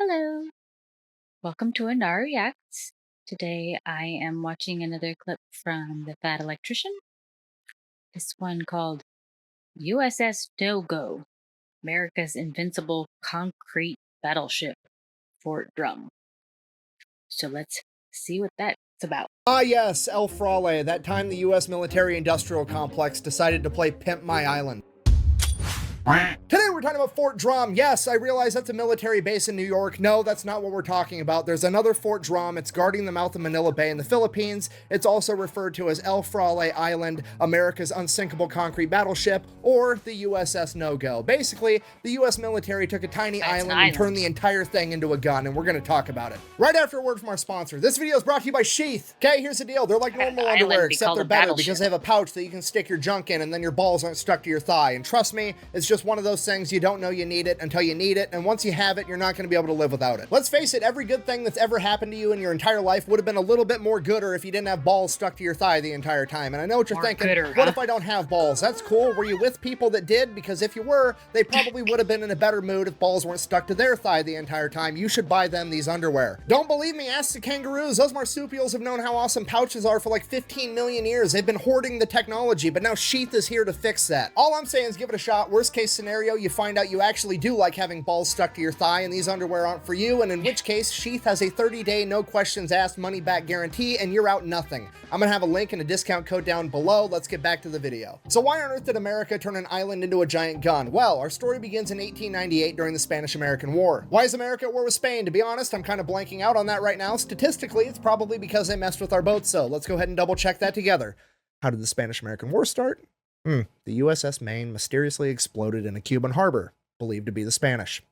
Hello, welcome to Ennara Reacts. Today I am watching another clip from the Fat Electrician. This one called USS No-Go, America's Invincible Concrete Battleship, Fort Drum. So let's see what that's about. Ah yes, El Frale, that time the US military-industrial complex decided to play Pimp My Island. Today we're talking about Fort Drum. Yes, I realize that's a military base in New York. No, that's not what we're talking about. There's another Fort Drum. It's guarding the mouth of Manila Bay in the Philippines. It's also referred to as El Frale Island, America's unsinkable concrete battleship, or the USS No-Go. Basically, the US military took a tiny island and turned the entire thing into a gun, and we're going to talk about it. Right after a word from our sponsor. This video is brought to you by Sheath. Okay, here's the deal. They're like normal underwear, except they're better because they have a pouch that you can stick your junk in, and then your balls aren't stuck to your thigh. And trust me, it's just one of those things you don't know you need it until you need it, and once you have it, you're not going to be able to live without it. Let's face it, every good thing that's ever happened to you in your entire life would have been a little bit more gooder if you didn't have balls stuck to your thigh the entire time. And I know what you're thinking, what if I don't have balls? That's cool. Were you with people that did? Because if you were, they probably would have been in a better mood if balls weren't stuck to their thigh the entire time. You should buy them these underwear. Don't believe me? Ask the kangaroos. Those marsupials have known how awesome pouches are for like 15 million years. They've been hoarding the technology, but now Sheath is here to fix that. All I'm saying is give it a shot. Worst case scenario, you find out you actually do like having balls stuck to your thigh and these underwear aren't for you, and in which case Sheath has a 30-day no questions asked money back guarantee and you're out nothing. I'm gonna have a link and a discount code down below. Let's get back to the video. So why on earth did America turn an island into a giant gun? Well, our story begins in 1898 during the Spanish-American War. Why is America at war with Spain? To be honest, I'm kind of blanking out on that right now. Statistically, it's probably because they messed with our boats, so let's go ahead and double check that together. How did the Spanish-American War start? The USS Maine mysteriously exploded in a Cuban harbor, believed to be the Spanish.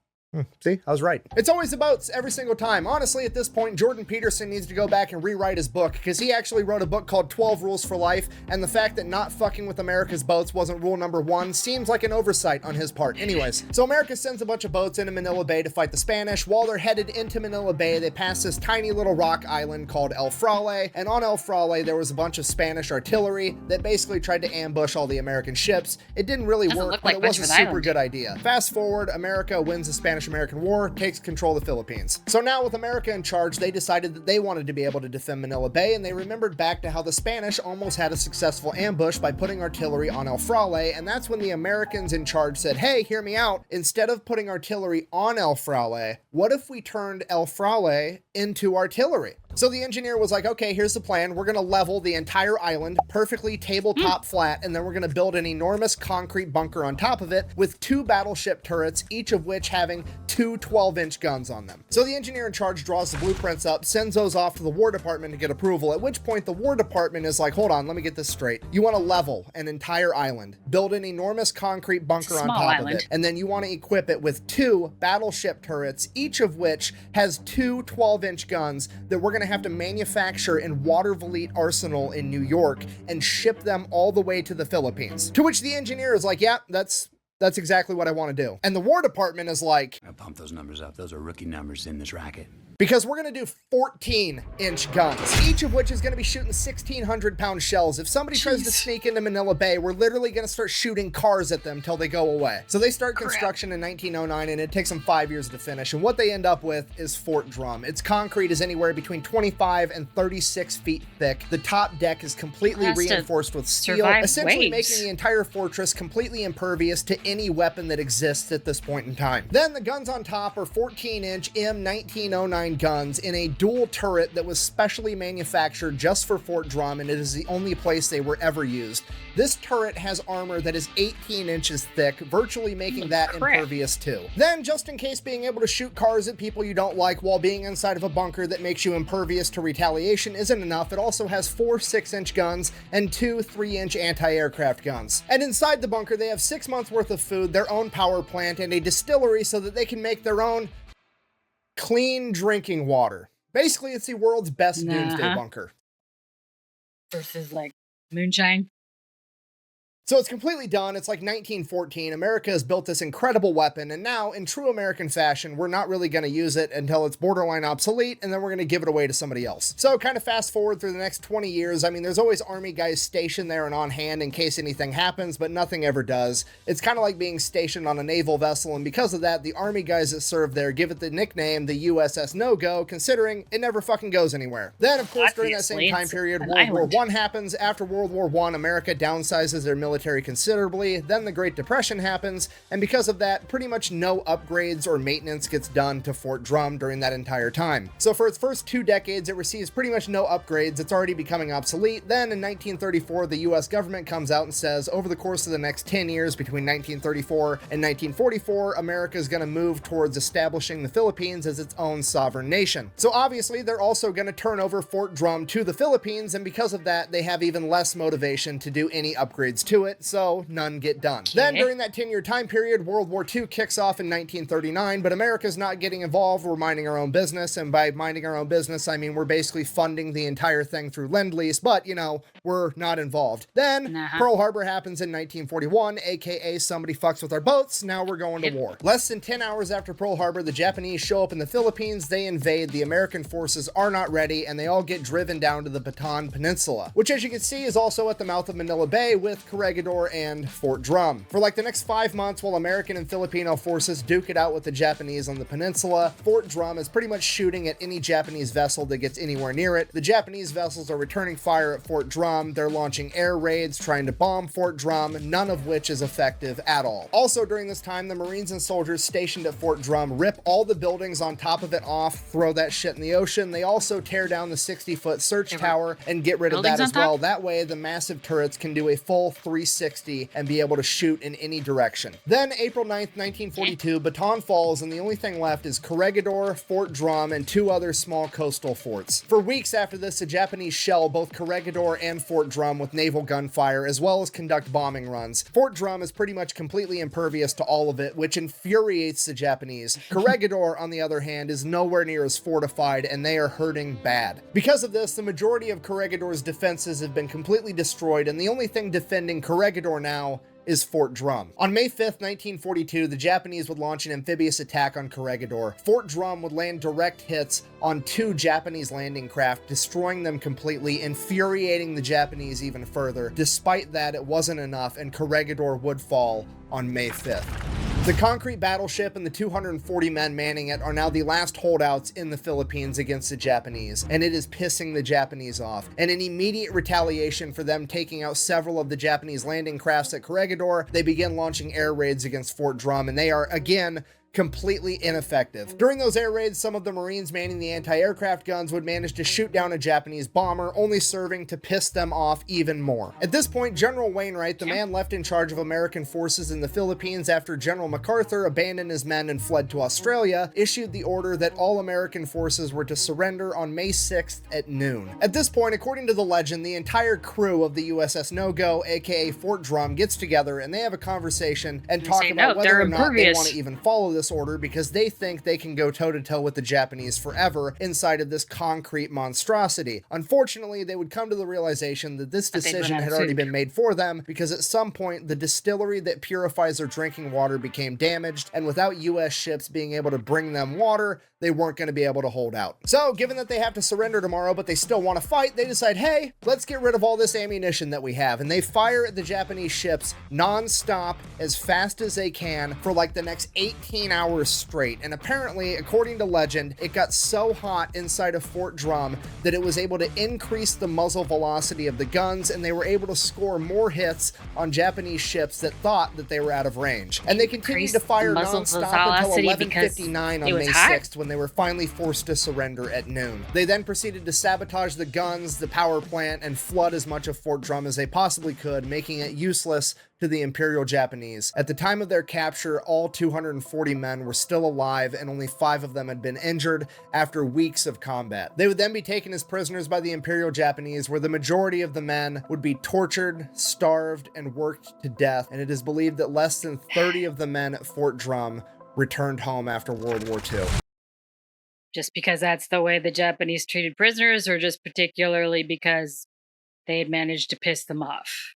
See, I was right. It's always the boats every single time. Honestly, at this point, Jordan Peterson needs to go back and rewrite his book because he actually wrote a book called 12 Rules for Life, and the fact that not fucking with America's boats wasn't rule number one seems like an oversight on his part. Anyways, so America sends a bunch of boats into Manila Bay to fight the Spanish. While they're headed into Manila Bay, they pass this tiny little rock island called El Frale, and on El Frale, there was a bunch of Spanish artillery that basically tried to ambush all the American ships. It didn't really work, but it was a super good idea. Fast forward, America wins the Spanish-American War, takes control of the Philippines. So now with America in charge, they decided that they wanted to be able to defend Manila Bay, and they remembered back to how the Spanish almost had a successful ambush by putting artillery on El Frale, and that's when the Americans in charge said, hey, hear me out. Instead of putting artillery on El Frale, what if we turned El Frale into artillery? So the engineer was like, okay, here's the plan. We're gonna level the entire island perfectly tabletop flat, and then we're gonna build an enormous concrete bunker on top of it with 2 battleship turrets, each of which having 2 12-inch guns on them. So the engineer in charge draws the blueprints up, sends those off to the War Department to get approval, at which point the War Department is like, hold on, let me get this straight. You wanna level an entire island, build an enormous concrete bunker on top of it, and then you wanna equip it with 2 battleship turrets, each of which has 2 12-inch guns that we're gonna have to manufacture in Watervliet Arsenal in New York and ship them all the way to the Philippines. To which the engineer is like, yeah, that's exactly what I want to do. And the War Department is like, I pump those numbers up. Those are rookie numbers in this racket. because we're gonna do 14-inch guns, each of which is gonna be shooting 1,600-pound shells. If somebody tries to sneak into Manila Bay, we're literally gonna start shooting cars at them till they go away. So they start construction in 1909, and it takes them 5 years to finish. And what they end up with is Fort Drum. Its concrete is anywhere between 25 and 36 feet thick. The top deck is completely reinforced with steel, essentially making the entire fortress completely impervious to any weapon that exists at this point in time. Then the guns on top are 14-inch M1909 guns in a dual turret that was specially manufactured just for Fort Drum, and it is the only place they were ever used. This turret has armor that is 18 inches thick, virtually making that impervious too. Then, just in case being able to shoot cars at people you don't like while being inside of a bunker that makes you impervious to retaliation isn't enough, it also has 4 6-inch guns and 2 3-inch anti-aircraft guns. And inside the bunker, they have 6 months worth of food, their own power plant, and a distillery so that they can make their own clean drinking water. Basically, it's the world's best doomsday bunker. Versus like moonshine. So it's completely done. It's like 1914. America has built this incredible weapon, and now, in true American fashion, we're not really going to use it until it's borderline obsolete, and then we're going to give it away to somebody else. So, kind of fast forward through the next 20 years. I mean, there's always Army guys stationed there and on hand in case anything happens, but nothing ever does. It's kind of like being stationed on a naval vessel, and because of that, the Army guys that serve there give it the nickname the USS No-Go, considering it never fucking goes anywhere. Then, of course, during that same time period, World War I happens. After World War I, America downsizes their military considerably. Then the Great Depression happens, and because of that, pretty much no upgrades or maintenance gets done to Fort Drum during that entire time. So for its first 2 decades, it receives pretty much no upgrades. It's already becoming obsolete. Then in 1934, the US government comes out and says, over the course of the next 10 years, between 1934 and 1944, America is going to move towards establishing the Philippines as its own sovereign nation. So obviously, they're also going to turn over Fort Drum to the Philippines, and because of that, they have even less motivation to do any upgrades to it, so none get done. Then during that 10-year time period, World War II kicks off in 1939, but America's not getting involved. We're minding our own business, and by minding our own business, I mean we're basically funding the entire thing through Lend-Lease, but, you know, we're not involved. Then Pearl Harbor happens in 1941, aka somebody fucks with our boats, now we're going to war. Less than 10 hours after Pearl Harbor, the Japanese show up in the Philippines, they invade, the American forces are not ready, and they all get driven down to the Bataan Peninsula, which as you can see is also at the mouth of Manila Bay with Corregidor and Fort Drum. For like the next 5 months, while American and Filipino forces duke it out with the Japanese on the peninsula, Fort Drum is pretty much shooting at any Japanese vessel that gets anywhere near it. The Japanese vessels are returning fire at Fort Drum. They're launching air raids, trying to bomb Fort Drum, none of which is effective at all. Also during this time, the Marines and soldiers stationed at Fort Drum rip all the buildings on top of it off, throw that shit in the ocean. They also tear down the 60-foot search tower and get rid of that as well. That way, the massive turrets can do a full 360 and be able to shoot in any direction. Then April 9th, 1942, Bataan falls, and the only thing left is Corregidor, Fort Drum, and 2 other small coastal forts. For weeks after this, the Japanese shell both Corregidor and Fort Drum with naval gunfire, as well as conduct bombing runs. Fort Drum is pretty much completely impervious to all of it, which infuriates the Japanese. Corregidor, on the other hand, is nowhere near as fortified, and they are hurting bad. Because of this, the majority of Corregidor's defenses have been completely destroyed, and the only thing defending Corregidor now is Fort Drum. On May 5th, 1942, the Japanese would launch an amphibious attack on Corregidor. Fort Drum would land direct hits on 2 Japanese landing craft, destroying them completely, infuriating the Japanese even further. Despite that, it wasn't enough, and Corregidor would fall on May 5th. The concrete battleship and the 240 men manning it are now the last holdouts in the Philippines against the Japanese, and it is pissing the Japanese off. And in immediate retaliation for them taking out several of the Japanese landing crafts at Corregidor, they begin launching air raids against Fort Drum, and they are, again, completely ineffective. During those air raids, some of the Marines manning the anti-aircraft guns would manage to shoot down a Japanese bomber, only serving to piss them off even more. At this point, General Wainwright, the man left in charge of American forces in the Philippines after General MacArthur abandoned his men and fled to Australia, issued the order that all American forces were to surrender on May 6th at noon. At this point, according to the legend, the entire crew of the USS No-Go, aka Fort Drum, gets together and they have a conversation and talk about whether or not they want to even follow this order, because they think they can go toe-to-toe with the Japanese forever inside of this concrete monstrosity. Unfortunately, they would come to the realization that this decision had already been made for them, because at some point the distillery that purifies their drinking water became damaged, and without US ships being able to bring them water, they weren't going to be able to hold out. So, given that they have to surrender tomorrow, but they still want to fight, they decide, hey, let's get rid of all this ammunition that we have. And they fire at the Japanese ships non-stop, as fast as they can, for like the next 18 hours straight. And apparently, according to legend, it got so hot inside of Fort Drum that it was able to increase the muzzle velocity of the guns, and they were able to score more hits on Japanese ships that thought that they were out of range. And they continued to fire non-stop until 11:59 on May 6th, when they were finally forced to surrender at noon. They then proceeded to sabotage the guns, the power plant, and flood as much of Fort Drum as they possibly could, making it useless to the Imperial Japanese. At the time of their capture, all 240 men were still alive, and only 5 of them had been injured after weeks of combat. They would then be taken as prisoners by the Imperial Japanese, where the majority of the men would be tortured, starved, and worked to death, and it is believed that less than 30 of the men at Fort Drum returned home after World War II. Just because that's the way the Japanese treated prisoners, or just particularly because they had managed to piss them off?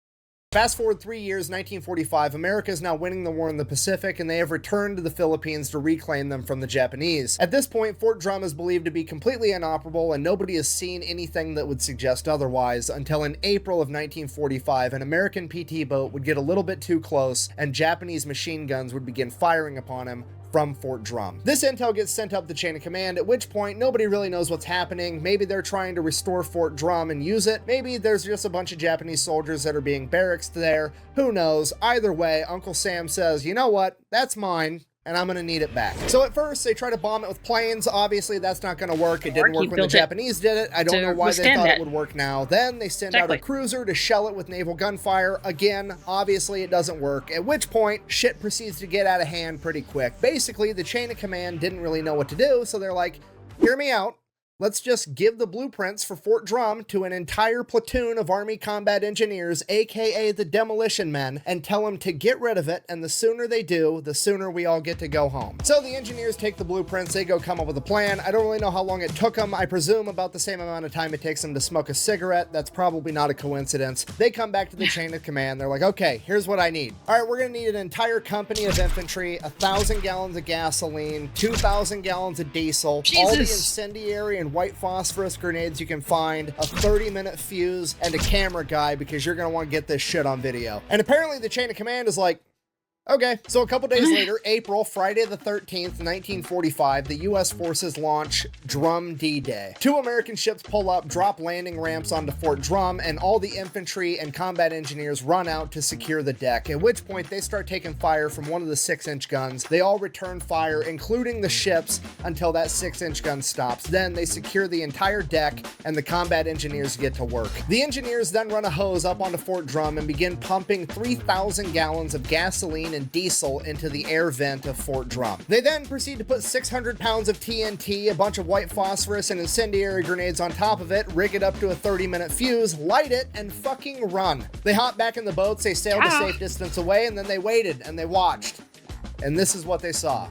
Fast forward 3 years, 1945, America is now winning the war in the Pacific, and they have returned to the Philippines to reclaim them from the Japanese. At this point, Fort Drum is believed to be completely inoperable, and nobody has seen anything that would suggest otherwise until in April of 1945, an American PT boat would get a little bit too close, and Japanese machine guns would begin firing upon him from Fort Drum. This intel gets sent up the chain of command, at which point nobody really knows what's happening. Maybe they're trying to restore Fort Drum and use it. Maybe there's just a bunch of Japanese soldiers that are being barracks there. Who knows? Either way, Uncle Sam says, you know what? That's mine, and I'm gonna need it back. So at first, they try to bomb it with planes. Obviously, that's not gonna work. It didn't work when the Japanese did it. I don't know why they thought it would work now. Then they send out a cruiser to shell it with naval gunfire. Again, obviously, it doesn't work. At which point, shit proceeds to get out of hand pretty quick. Basically, the chain of command didn't really know what to do, so they're like, hear me out. Let's just give the blueprints for Fort Drum to an entire platoon of Army combat engineers, aka the demolition men, and tell them to get rid of it, and the sooner they do, the sooner we all get to go home. So the engineers take the blueprints, they go come up with a plan. I don't really know how long it took them. I presume about the same amount of time it takes them to smoke a cigarette. That's probably not a coincidence. They come back to the chain of command. They're like, okay, here's what I need. All right, we're gonna need an entire company of infantry, 1,000 gallons of gasoline, 2,000 gallons of diesel, all the incendiary and white phosphorus grenades you can find, a 30-minute fuse, and a camera guy, because you're going to want to get this shit on video. And apparently the chain of command is like, okay. So a couple days later, April, Friday the 13th, 1945, the U.S. forces launch Drum D-Day. 2 American ships pull up, drop landing ramps onto Fort Drum, and all the infantry and combat engineers run out to secure the deck, at which point they start taking fire from one of the 6-inch guns. They all return fire, including the ships, until that 6-inch gun stops. Then they secure the entire deck, and the combat engineers get to work. The engineers then run a hose up onto Fort Drum and begin pumping 3,000 gallons of gasoline and diesel into the air vent of Fort Drum. They then proceed to put 600 pounds of TNT, a bunch of white phosphorus, and incendiary grenades on top of it, rig it up to a 30-minute fuse, light it, and fucking run. They hop back in the boats, they sailed a safe distance away, and then they waited and they watched. And this is what they saw.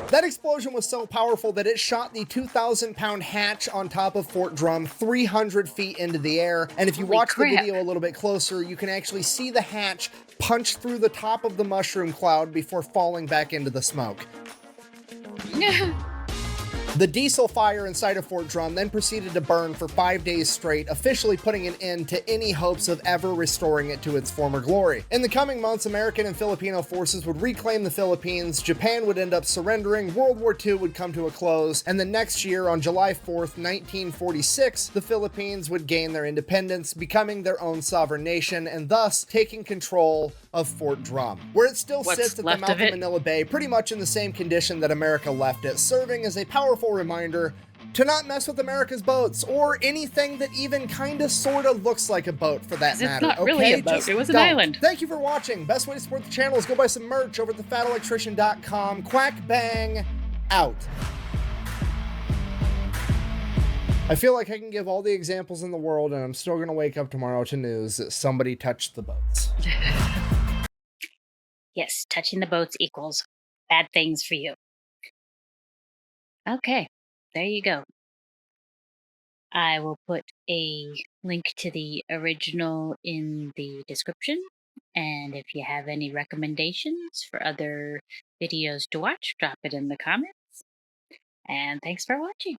That explosion was so powerful that it shot the 2,000-pound hatch on top of Fort Drum 300 feet into the air. And if you watch the video a little bit closer, you can actually see the hatch punch through the top of the mushroom cloud before falling back into the smoke. The diesel fire inside of Fort Drum then proceeded to burn for 5 days straight, officially putting an end to any hopes of ever restoring it to its former glory. In the coming months, American and Filipino forces would reclaim the Philippines, Japan would end up surrendering, World War II would come to a close, and the next year, on July 4th, 1946, the Philippines would gain their independence, becoming their own sovereign nation, and thus taking control of Fort Drum, where it still sits at the mouth of Manila Bay, pretty much in the same condition that America left it, serving as a powerful reminder to not mess with America's boats, or anything that even kinda sorta looks like a boat for that matter. It's not really a boat, it was an island. Thank you for watching. Best way to support the channel is go buy some merch over at thefatelectrician.com. Quack bang out. I feel like I can give all the examples in the world, and I'm still gonna wake up tomorrow to news that somebody touched the boats. Yes, touching the boats equals bad things for you. Okay, there you go. I will put a link to the original in the description. And if you have any recommendations for other videos to watch, drop it in the comments. And thanks for watching.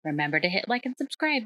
Remember to hit like and subscribe.